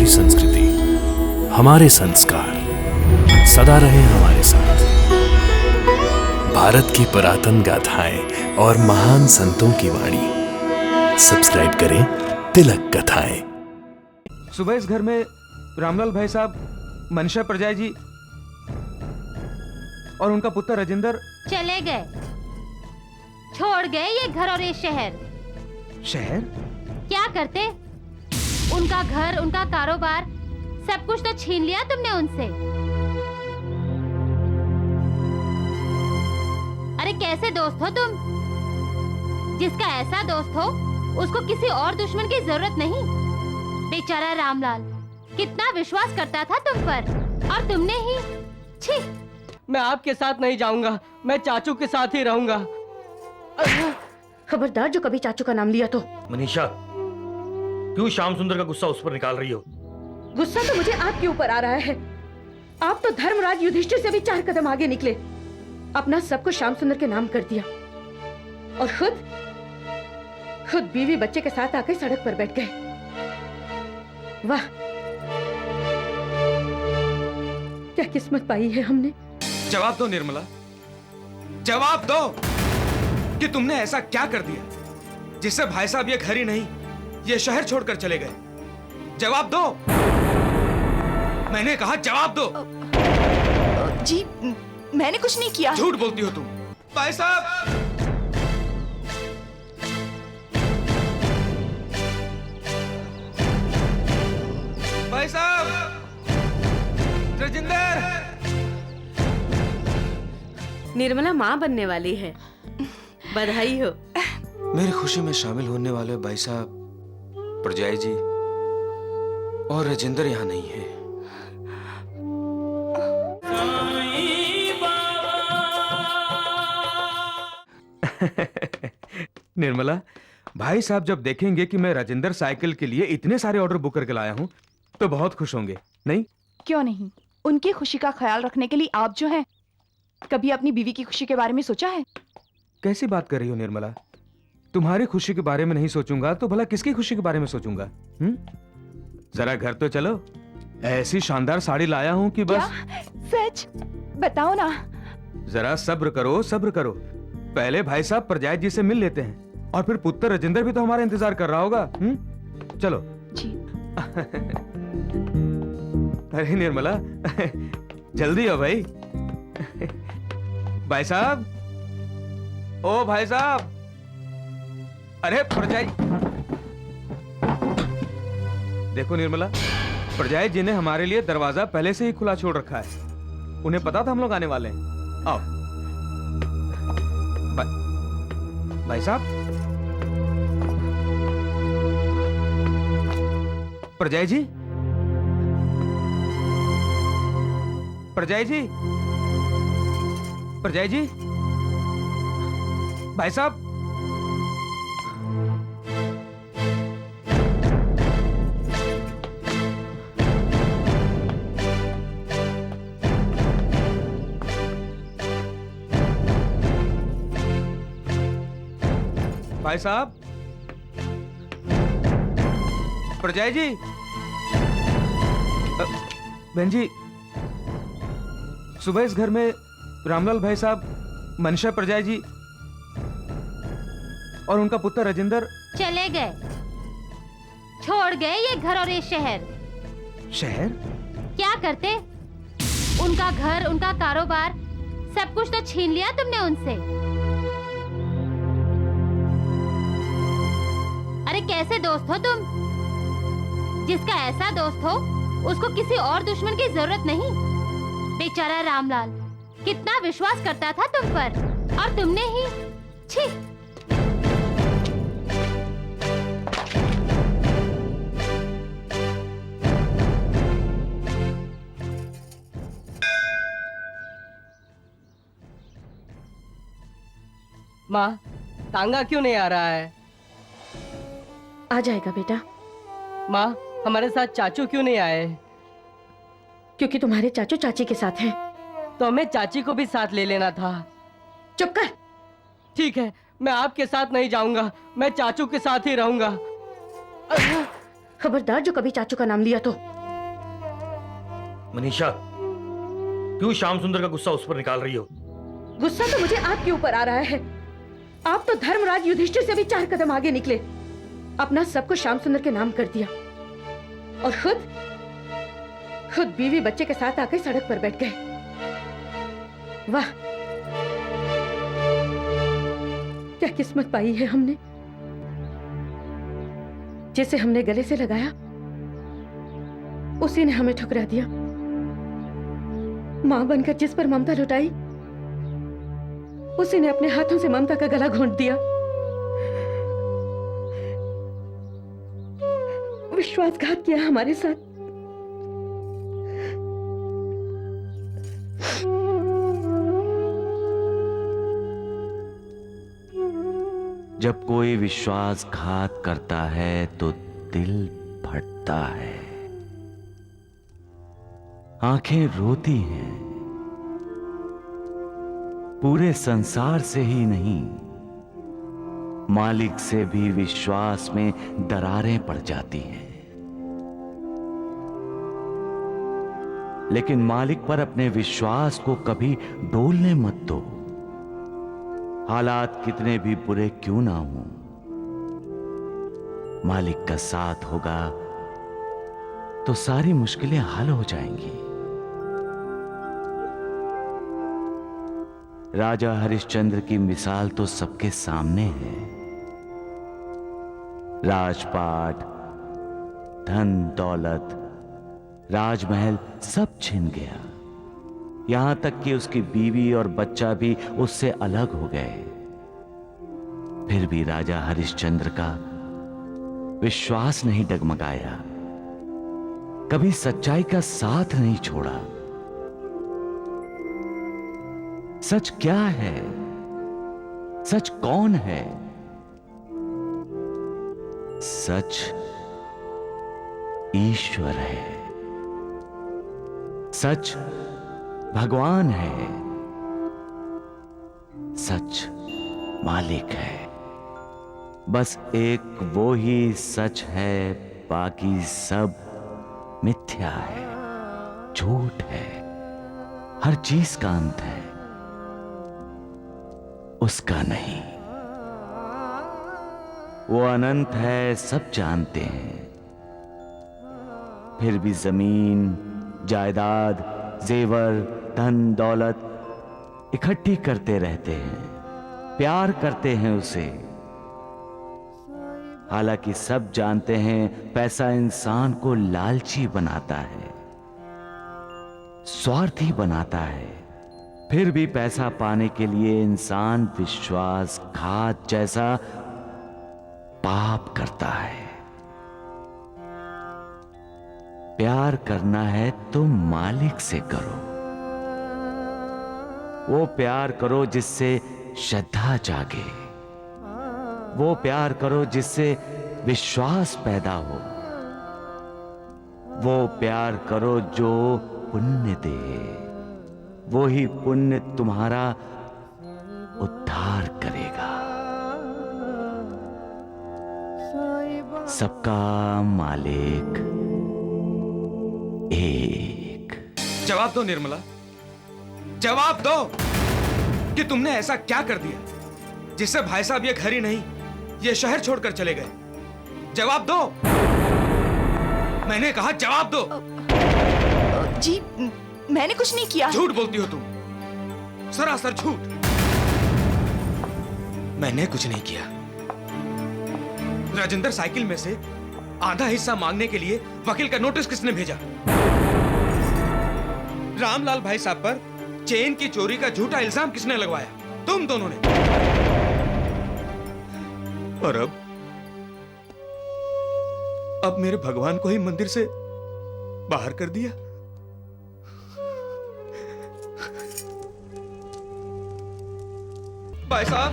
हमारी संस्कृति, हमारे संस्कार सदा रहे हमारे साथ। भारत की पुरातन गाथाएं और महान संतों की वाणी। सब्सक्राइब करें तिलक कथाएं। सुबह इस घर में रामलाल भाई साहब, मनीषा प्रजाई जी और उनका पुत्र राजेंद्र चले गए, छोड़ गए ये घर और ये शहर। शहर? क्या करते? उनका घर, उनका कारोबार, सब कुछ तो छीन लिया तुमने उनसे। अरे कैसे दोस्त हो तुम? जिसका ऐसा दोस्त हो उसको किसी और दुश्मन की जरूरत नहीं। बेचारा रामलाल कितना विश्वास करता था तुम पर, और तुमने ही छी। मैं आपके साथ नहीं जाऊंगा, मैं चाचू के साथ ही रहूंगा। खबरदार जो कभी चाचू का नाम लिया तो। मनीषा, क्यों श्याम सुंदर का गुस्सा उस पर निकाल रही हो? गुस्सा तो मुझे आपके ऊपर आ रहा है। आप तो धर्मराज युधिष्ठिर से भी 4 कदम आगे निकले। अपना सब कुछ श्याम सुंदर के नाम कर दिया और खुद बीवी बच्चे के साथ आकर सड़क पर बैठ गए। वाह, क्या किस्मत पाई है हमने। जवाब दो निर्मला, जवाब दो कि तुमने ऐसा क्या कर दिया जिससे भाई साहब ये घर ही नहीं, ये शहर छोड़कर चले गए। जवाब दो, मैंने कहा जवाब दो। जी मैंने कुछ नहीं किया। झूठ बोलती हो तुम। भाई साहब, भाई साहब, राजेंद्र। निर्मला माँ बनने वाली है, बधाई हो। मेरी खुशी में शामिल होने वाले भाई साहब, प्रजाई जी और राजेंद्र यहाँ नहीं है। निर्मला, भाई साहब जब देखेंगे कि मैं राजेंद्र साइकिल के लिए इतने सारे ऑर्डर बुक करके लाया हूँ तो बहुत खुश होंगे, नहीं? क्यों नहीं, उनकी खुशी का ख्याल रखने के लिए आप जो हैं, कभी अपनी बीवी की खुशी के बारे में सोचा है? कैसी बात कर रही हो निर्मला? तुम्हारी खुशी के बारे में नहीं सोचूंगा तो भला किसकी खुशी के बारे में सोचूंगा? जरा घर तो चलो, ऐसी शानदार साड़ी लाया हूं कि बस। क्या? सच बताओ ना। जरा सब्र करो, सब्र करो। पहले भाई साहब प्रजाई जी से मिल लेते हैं और फिर पुत्र राजेंद्र भी तो हमारा इंतजार कर रहा होगा। चलो जी। अरे निर्मला, जल्दी हो भाई। भाई साहब, ओ भाई साहब, अरे प्रजाई। देखो निर्मला, प्रजाई जी ने हमारे लिए दरवाजा पहले से ही खुला छोड़ रखा है। उन्हें पता था हम लोग आने वाले हैं। आओ भाई साहब। प्रजाई जी, प्रजाई जी, प्रजाई जी, भाई साहब। भाई साहब, प्रजाई जी, बहन जी, सुबह इस घर में रामलाल भाई साहब, मनीषा प्रजाई जी और उनका पुत्र राजेंद्र चले गए, छोड़ गए ये घर और ये शहर। शहर? क्या करते? उनका घर, उनका कारोबार, सब कुछ तो छीन लिया तुमने उनसे। अरे कैसे दोस्त हो तुम? जिसका ऐसा दोस्त हो उसको किसी और दुश्मन की जरूरत नहीं। बेचारा रामलाल कितना विश्वास करता था तुम पर, और तुमने ही छी। माँ, तांगा क्यों नहीं आ रहा है? आ जाएगा बेटा। माँ, हमारे साथ चाचू क्यों नहीं आए? क्योंकि तुम्हारे चाचू चाची के साथ हैं। तो हमें चाची को भी साथ ले लेना था। चुप कर। ठीक है, मैं आपके साथ नहीं जाऊंगा, मैं चाचू के साथ ही रहूंगा। खबरदार जो कभी चाचू का नाम लिया तो। मनीषा, क्यों श्याम सुंदर का गुस्सा उस पर निकाल रही हो? गुस्सा तो मुझे आपके ऊपर आ रहा है। आप तो धर्मराज युधिष्ठिर से भी 4 कदम आगे निकले, अपना सब कुछ श्याम सुंदर के नाम कर दिया और खुद बीवी बच्चे के साथ आकर सड़क पर बैठ गए। वाह, क्या किस्मत पाई है हमने। जिसे हमने गले से लगाया उसी ने हमें ठुकरा दिया। मां बनकर जिस पर ममता लुटाई उसी ने अपने हाथों से ममता का गला घोंट दिया। विश्वासघात किया हमारे साथ। जब कोई विश्वासघात करता है तो दिल फटता है, आंखें रोती हैं। पूरे संसार से ही नहीं, मालिक से भी विश्वास में दरारें पड़ जाती हैं। लेकिन मालिक पर अपने विश्वास को कभी डोलने मत दो। हालात कितने भी बुरे क्यों ना हों, मालिक का साथ होगा तो सारी मुश्किलें हल हो जाएंगी। राजा हरिश्चंद्र की मिसाल तो सबके सामने है। राजपाट, धन दौलत, राजमहल सब छिन गया। यहां तक कि उसकी बीवी और बच्चा भी उससे अलग हो गए। फिर भी राजा हरिश्चंद्र का विश्वास नहीं डगमगाया, कभी सच्चाई का साथ नहीं छोड़ा। सच क्या है? सच कौन है? सच ईश्वर है। सच भगवान है। सच मालिक है। बस एक वो ही सच है, बाकी सब मिथ्या है, झूठ है। हर चीज का अंत है, उसका नहीं। वो अनंत है, सब जानते हैं। फिर भी जमीन, जायदाद, जेवर, धन दौलत इकट्ठी करते रहते हैं, प्यार करते हैं उसे। हालांकि सब जानते हैं पैसा इंसान को लालची बनाता है, स्वार्थी बनाता है। फिर भी पैसा पाने के लिए इंसान विश्वासघात जैसा पाप करता है। प्यार करना है तो मालिक से करो। वो प्यार करो जिससे श्रद्धा जागे। वो प्यार करो जिससे विश्वास पैदा हो। वो प्यार करो जो पुण्य दे। वो ही पुण्य तुम्हारा उद्धार करेगा। सबका मालिक एक। जवाब दो निर्मला, जवाब दो कि तुमने ऐसा क्या कर दिया जिससे भाई साहब ये घर ही नहीं, ये शहर छोड़कर चले गए। जवाब दो, मैंने कहा जवाब दो। जी मैंने कुछ नहीं किया। झूठ बोलती हो तुम, सरासर झूठ। मैंने कुछ नहीं किया। राजेंद्र साइकिल में से आधा हिस्सा मांगने के लिए वकील का नोटिस किसने भेजा? रामलाल भाई साहब पर चेन की चोरी का झूठा इल्जाम किसने लगवाया? तुम दोनों ने। और अब मेरे भगवान को ही मंदिर से बाहर कर दिया। भाई साहब,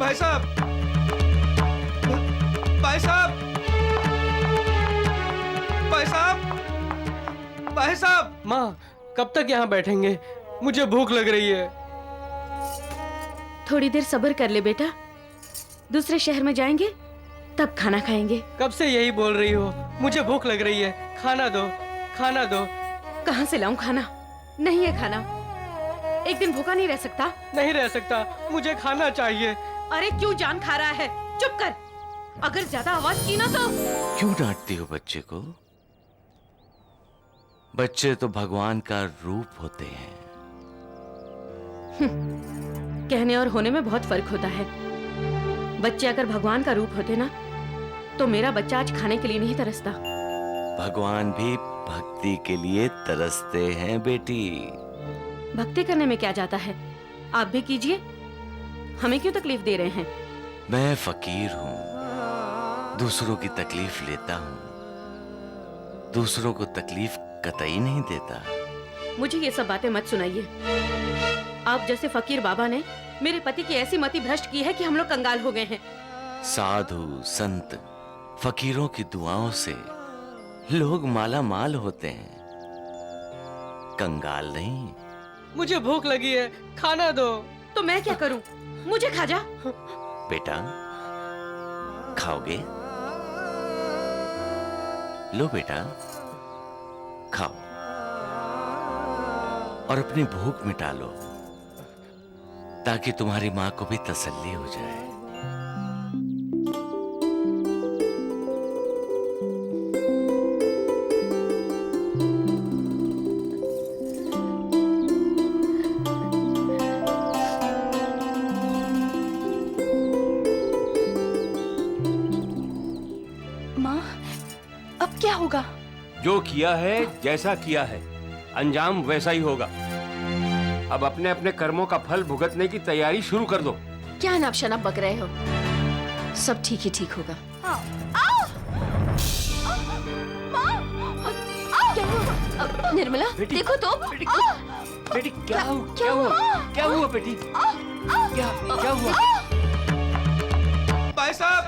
भाई साहब, भाई साहब, भाई साहब, भाई साहब। माँ, कब तक यहाँ बैठेंगे? मुझे भूख लग रही है। थोड़ी देर सब्र कर ले बेटा, दूसरे शहर में जाएंगे तब खाना खाएंगे। कब से यही बोल रही हो, मुझे भूख लग रही है, खाना दो, खाना दो। कहाँ से लाऊं खाना? नहीं है खाना। एक दिन भूखा नहीं रह सकता। नहीं रह सकता, मुझे खाना चाहिए। अरे क्यों जान खा रहा है? चुप कर। अगर ज्यादा आवाज की ना तो। क्यों डांटती हो बच्चे को? बच्चे तो भगवान का रूप होते हैं। कहने और होने में बहुत फर्क होता है। बच्चे अगर भगवान का रूप होते ना तो मेरा बच्चा आज खाने के लिए नहीं तरसता। भगवान भी भक्ति के लिए तरसते हैं बेटी। भक्ति करने में क्या जाता है? आप भी कीजिए। हमें क्यों तकलीफ दे रहे हैं? मैं फकीर हूँ, दूसरों की तकलीफ लेता हूँ, दूसरों को तकलीफ कतई नहीं देता। मुझे ये सब बातें मत सुनाइए। आप जैसे फकीर बाबा ने मेरे पति की ऐसी मति भ्रष्ट की है कि हम लोग कंगाल हो गए हैं। साधु संत फकीरों की दुआओं से लोग माला माल होते हैं, कंगाल नहीं। मुझे भूख लगी है, खाना दो। तो मैं क्या करूं? मुझे खा जा। बेटा खाओगे? लो बेटा खाओ और अपनी भूख मिटा लो ताकि तुम्हारी मां को भी तसल्ली हो जाए। माँ, अब क्या होगा? जो किया है, जैसा किया है, अंजाम वैसा ही होगा। अब अपने अपने कर्मों का फल भुगतने की तैयारी शुरू कर दो। क्या नाप शनाप बक रहे हो? सब ठीक ही ठीक होगा। निर्मला देखो तो। बेटी क्या हुआ? क्या हुआ बेटी? क्या हुआ? भाई साहब,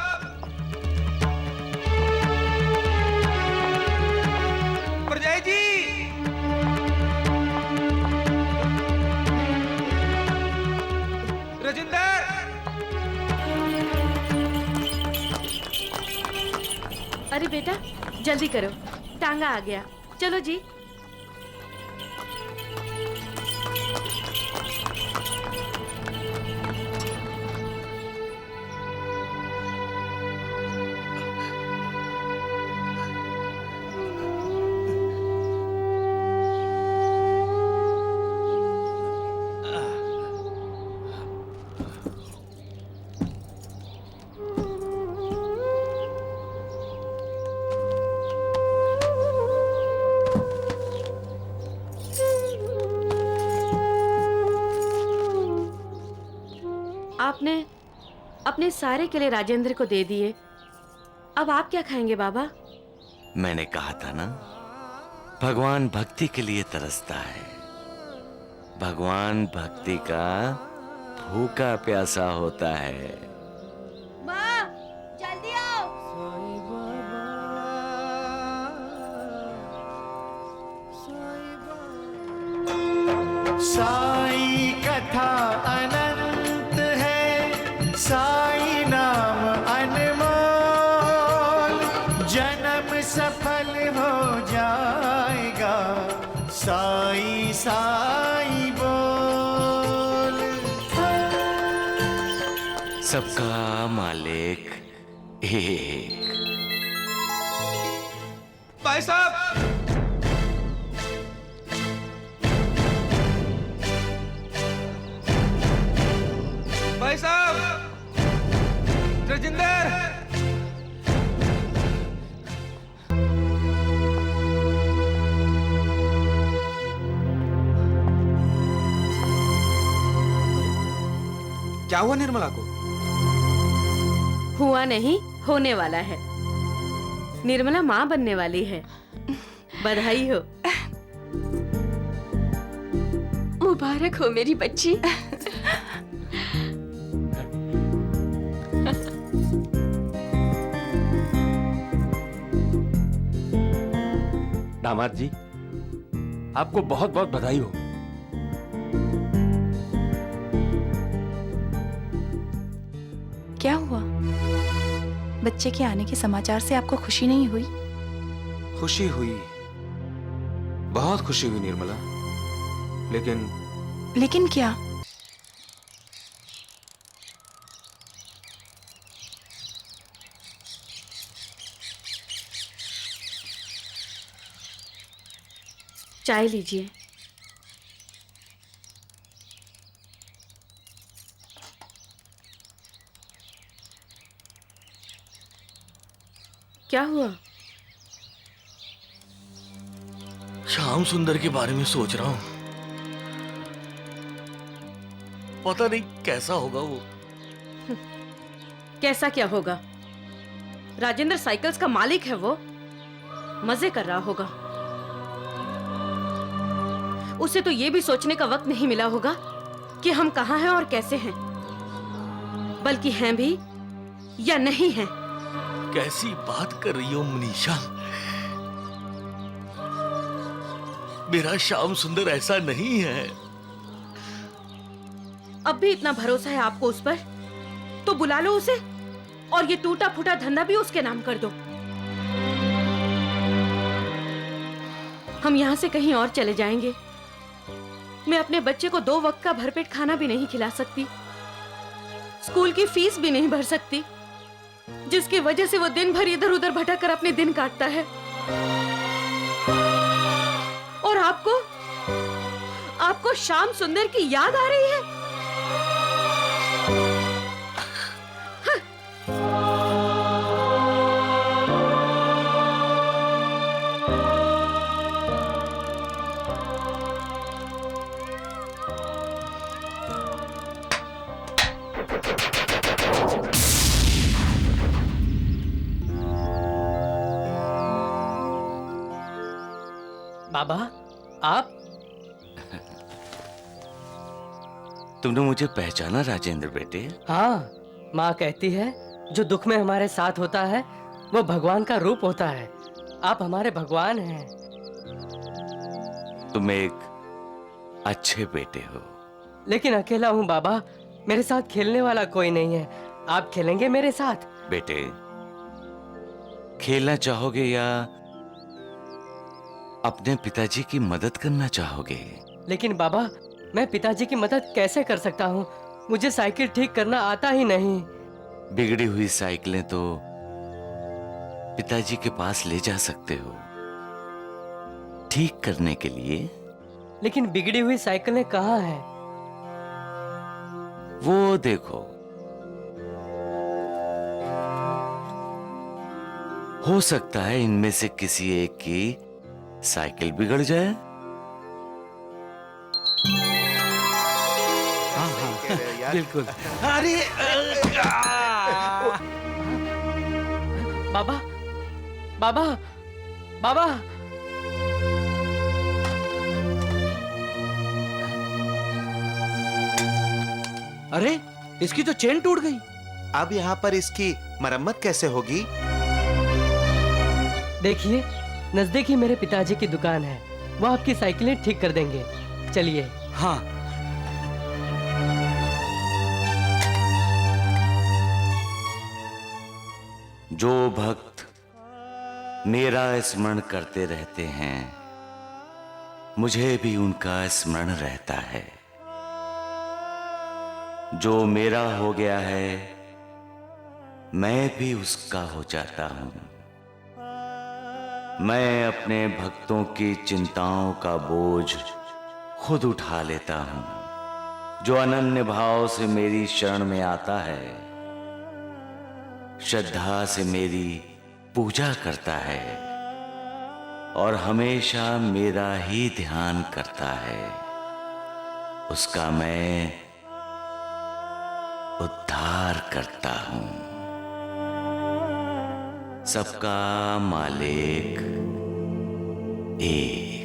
परजाई जी, रजिंदर, अरे बेटा जल्दी करो, टांगा आ गया। चलो जी। आपने अपने सारे किले राजेंद्र को दे दिए। अब आप क्या खाएंगे बाबा? मैंने कहा था ना, भगवान भक्ति के लिए तरसता है। भगवान भक्ति का भूखा प्यासा होता है। माँ, जल्दी आओ। साई कथा अनंत है, साई नाम अनमोल, जन्म सफल हो जाएगा, साई साई बोल। सबका मालिक एक। भाई साहब, भाई साहब, रजिंदर, क्या हुआ निर्मला को? हुआ नहीं, होने वाला है। निर्मला माँ बनने वाली है। बधाई हो। मुबारक हो मेरी बच्ची। दामाद जी, आपको बहुत बहुत बधाई हो। क्या हुआ? बच्चे के आने के समाचार से आपको खुशी नहीं हुई? खुशी हुई, बहुत खुशी हुई निर्मला, लेकिन क्या? चाय लीजिए। क्या हुआ? श्याम सुंदर के बारे में सोच रहा हूं। पता नहीं कैसा होगा वो। कैसा क्या होगा? राजेंद्र साइकिल्स का मालिक है वो, मजे कर रहा होगा। उसे तो ये भी सोचने का वक्त नहीं मिला होगा कि हम कहाँ हैं और कैसे हैं, बल्कि हैं भी या नहीं हैं। कैसी बात कर रही हो मनीषा? मेरा श्याम सुंदर ऐसा नहीं है। अब भी इतना भरोसा है आपको उस पर, तो बुला लो उसे और ये टूटा फूटा धंधा भी उसके नाम कर दो। हम यहाँ से कहीं और चले जाएंगे। मैं अपने बच्चे को 2 वक्त का भरपेट खाना भी नहीं खिला सकती, स्कूल की फीस भी नहीं भर सकती, जिसकी वजह से वो दिन भर इधर उधर भटक कर अपने दिन काटता है। और आपको श्याम सुंदर की याद आ रही है? बाबा, आप? तुमने मुझे पहचाना राजेंद्र बेटे? हाँ, माँ कहती है जो दुख में हमारे साथ होता है वो भगवान का रूप होता है। आप हमारे भगवान हैं। तुम एक अच्छे बेटे हो। लेकिन अकेला हूँ बाबा, मेरे साथ खेलने वाला कोई नहीं है। आप खेलेंगे मेरे साथ? बेटे, खेलना चाहोगे या अपने पिताजी की मदद करना चाहोगे? लेकिन बाबा, मैं पिताजी की मदद कैसे कर सकता हूँ? मुझे साइकिल ठीक करना आता ही नहीं। बिगड़ी हुई साइकिलें तो पिताजी के पास ले जा सकते हो ठीक करने के लिए। लेकिन बिगड़ी हुई साइकिलें कहाँ हैं? वो देखो, हो सकता है इनमें से किसी एक की साइकिल बिगड़ जाए। बिल्कुल। अरे बाबा, बाबा, बाबा! अरे, इसकी तो चेन टूट गई। अब यहाँ पर इसकी मरम्मत कैसे होगी? देखिए, नजदीक ही मेरे पिताजी की दुकान है, वो आपकी साइकिलें ठीक कर देंगे। चलिए। हाँ। जो भक्त मेरा स्मरण करते रहते हैं, मुझे भी उनका स्मरण रहता है। जो मेरा हो गया है, मैं भी उसका हो जाता हूं। मैं अपने भक्तों की चिंताओं का बोझ खुद उठा लेता हूं। जो अनन्य भाव से मेरी शरण में आता है, श्रद्धा से मेरी पूजा करता है और हमेशा मेरा ही ध्यान करता है, उसका मैं उद्धार करता हूं। सबका मालिक एक।